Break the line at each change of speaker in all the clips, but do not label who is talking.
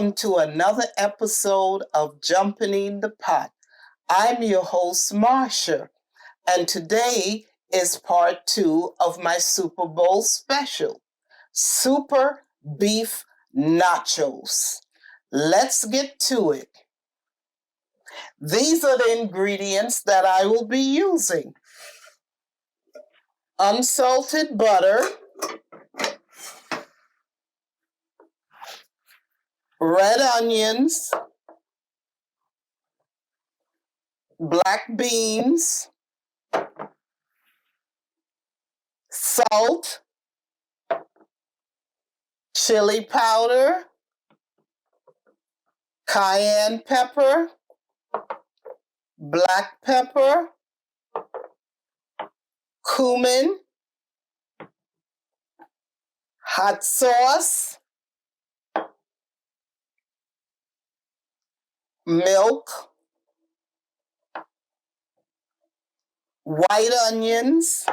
Welcome to another episode of Jumping in the Pot. I'm your host, Marcia, and today is part 2 of my Super Bowl Special, Super Beef Nachos. Let's get to it. These are the ingredients that I will be using. Unsalted butter, red onions, black beans, salt, chili powder, cayenne pepper, black pepper, cumin, hot sauce, milk, white onions,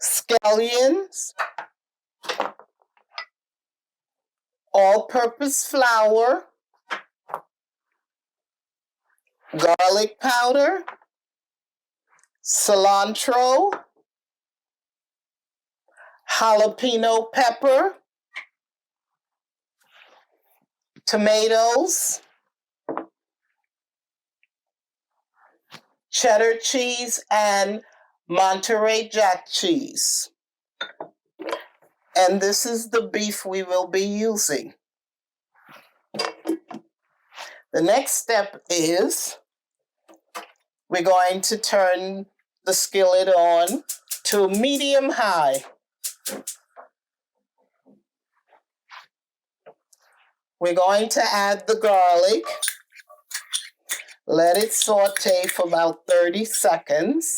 scallions, all-purpose flour, garlic powder, cilantro, jalapeno pepper, tomatoes, cheddar cheese, and Monterey Jack cheese. And this is the beef we will be using. The next step is we're going to turn the skillet on to medium high. We're going to add the garlic. Let it saute for about 30 seconds.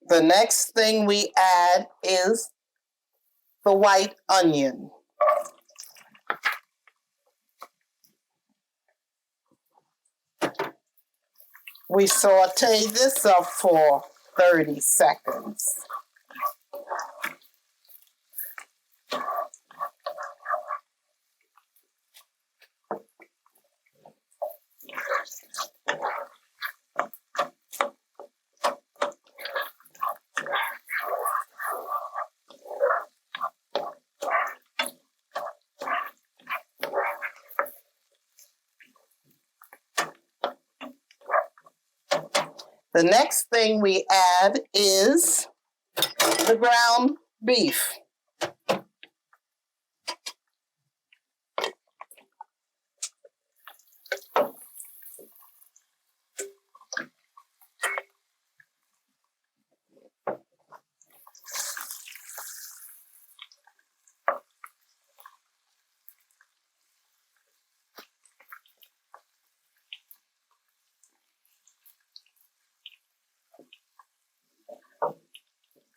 The next thing we add is the white onion. We saute this up for 30 seconds. The next thing we add is the ground beef.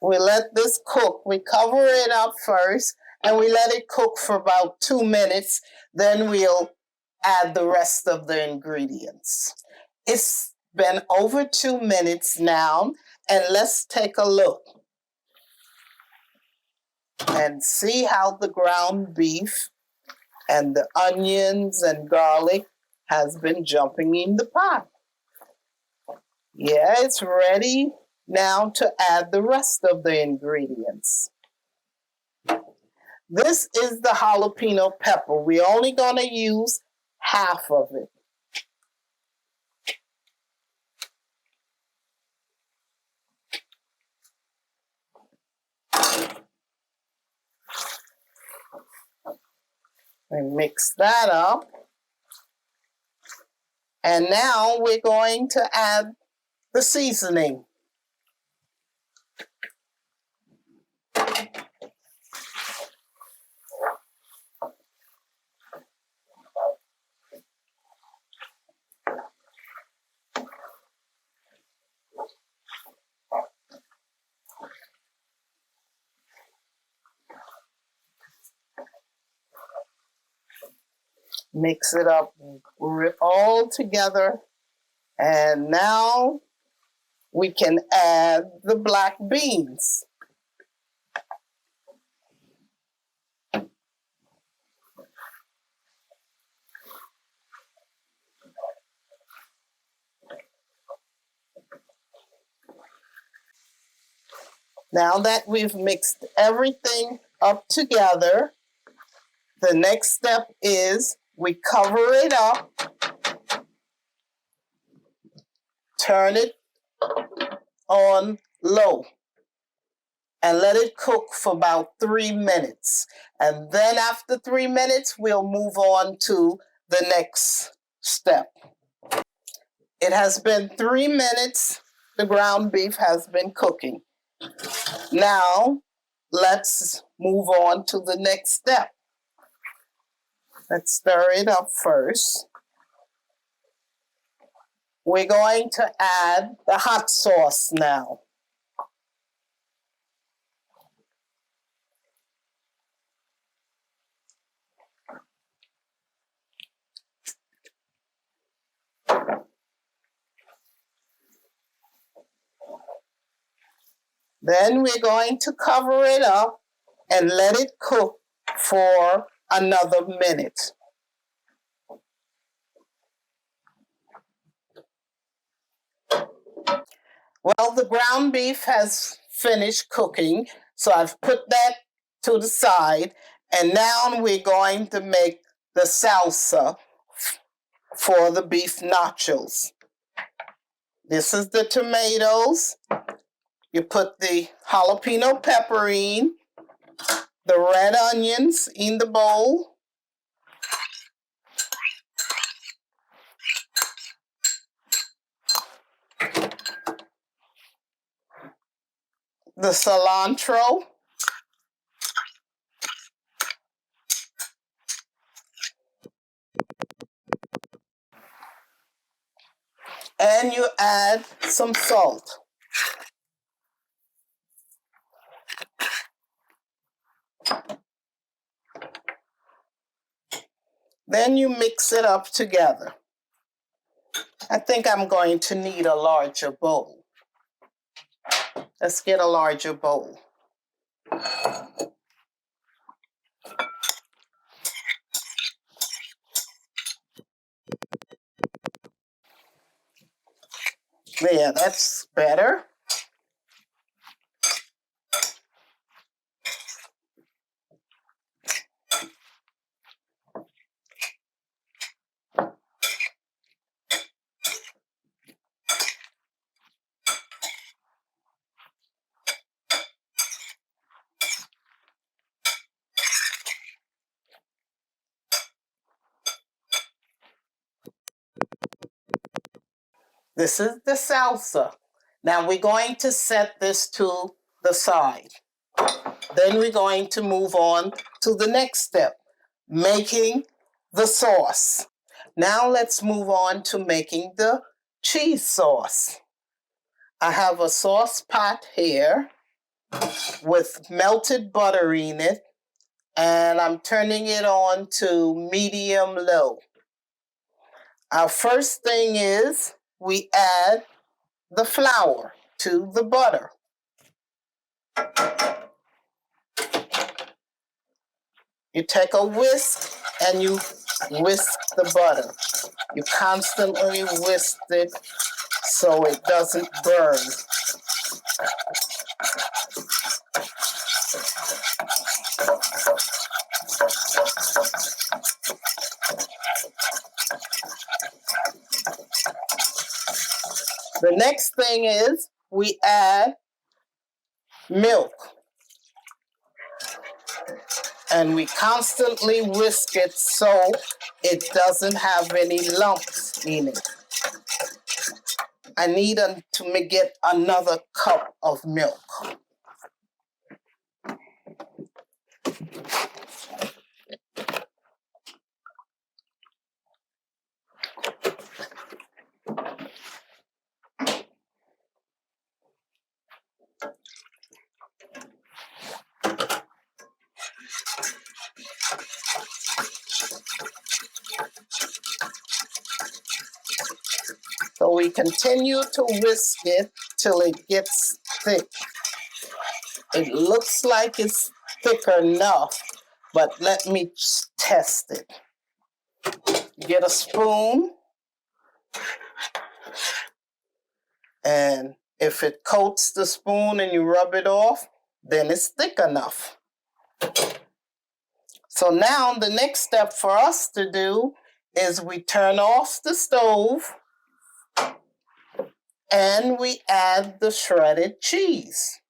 We let this cook. We cover it up first and we let it cook for about 2 minutes. Then we'll add the rest of the ingredients. It's been over 2 minutes now, and let's take a look and see how the ground beef and the onions and garlic has been jumping in the pot. Yeah, it's ready now to add the rest of the ingredients. This is the jalapeno pepper. We're only going to use half of it. We mix that up. And now we're going to add the seasoning. Mix it up all together. And now we can add the black beans. Now that we've mixed everything up together, the next step is we cover it up, turn it on low, and let it cook for about 3 minutes. And then after 3 minutes, we'll move on to the next step. It has been 3 minutes. The ground beef has been cooking. Now, let's move on to the next step. Let's stir it up first. We're going to add the hot sauce now. Then we're going to cover it up and let it cook for another minute. Well, the ground beef has finished cooking, so I've put that to the side, and now we're going to make the salsa for the beef nachos. This is the tomatoes. You put the jalapeno pepper in, the red onions in the bowl, the cilantro, and you add some salt. Then you mix it up together. I think I'm going to need a larger bowl. Let's get a larger bowl. There, that's better. This is the salsa. Now we're going to set this to the side. Then we're going to move on to the next step, making the sauce. Now let's move on to making the cheese sauce. I have a sauce pot here with melted butter in it, and I'm turning it on to medium low. Our first thing is we add the flour to the butter. You take a whisk and you whisk the butter. You constantly whisk it so it doesn't burn. The next thing is we add milk. And we constantly whisk it so it doesn't have any lumps in it. I need to get another cup of milk. we continue to whisk it till it gets thick. It looks like it's thick enough, but let me test it. Get a spoon, and if it coats the spoon and you rub it off, then it's thick enough. So now the next step for us to do is we turn off the stove and we add the shredded cheese.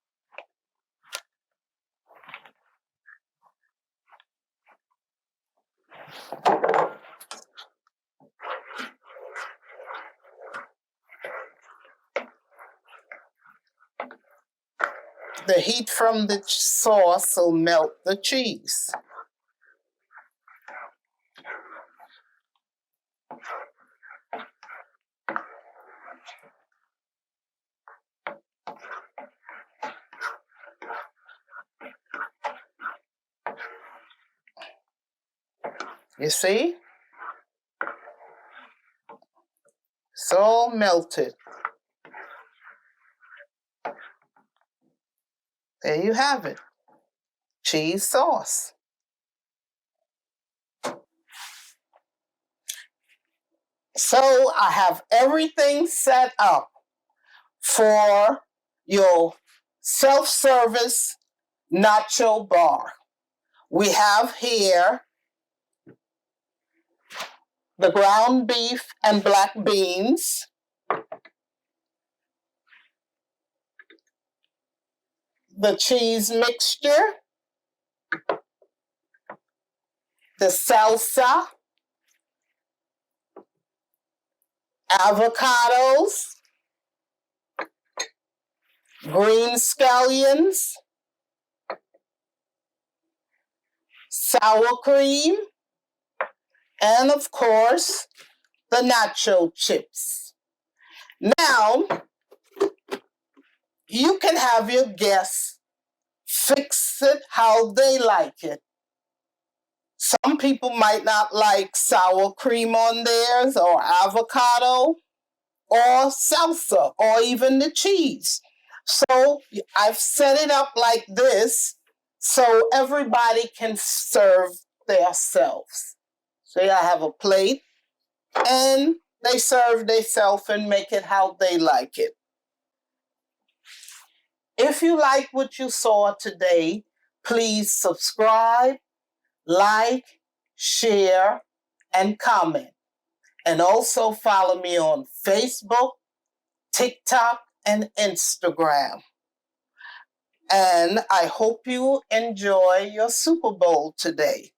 The heat from the sauce will melt the cheese. You see? It's all melted. There you have it. Cheese sauce. So I have everything set up for your self-service nacho bar. We have here the ground beef and black beans, the cheese mixture, the salsa, avocados, green scallions, sour cream, and of course, the nacho chips. Now, you can have your guests fix it how they like it. Some people might not like sour cream on theirs, or avocado, or salsa, or even the cheese. So I've set it up like this so everybody can serve themselves. See, I have a plate, and they serve themselves and make it how they like it. If you like what you saw today, please subscribe, like, share, and comment. And also follow me on Facebook, TikTok, and Instagram. And I hope you enjoy your Super Bowl today.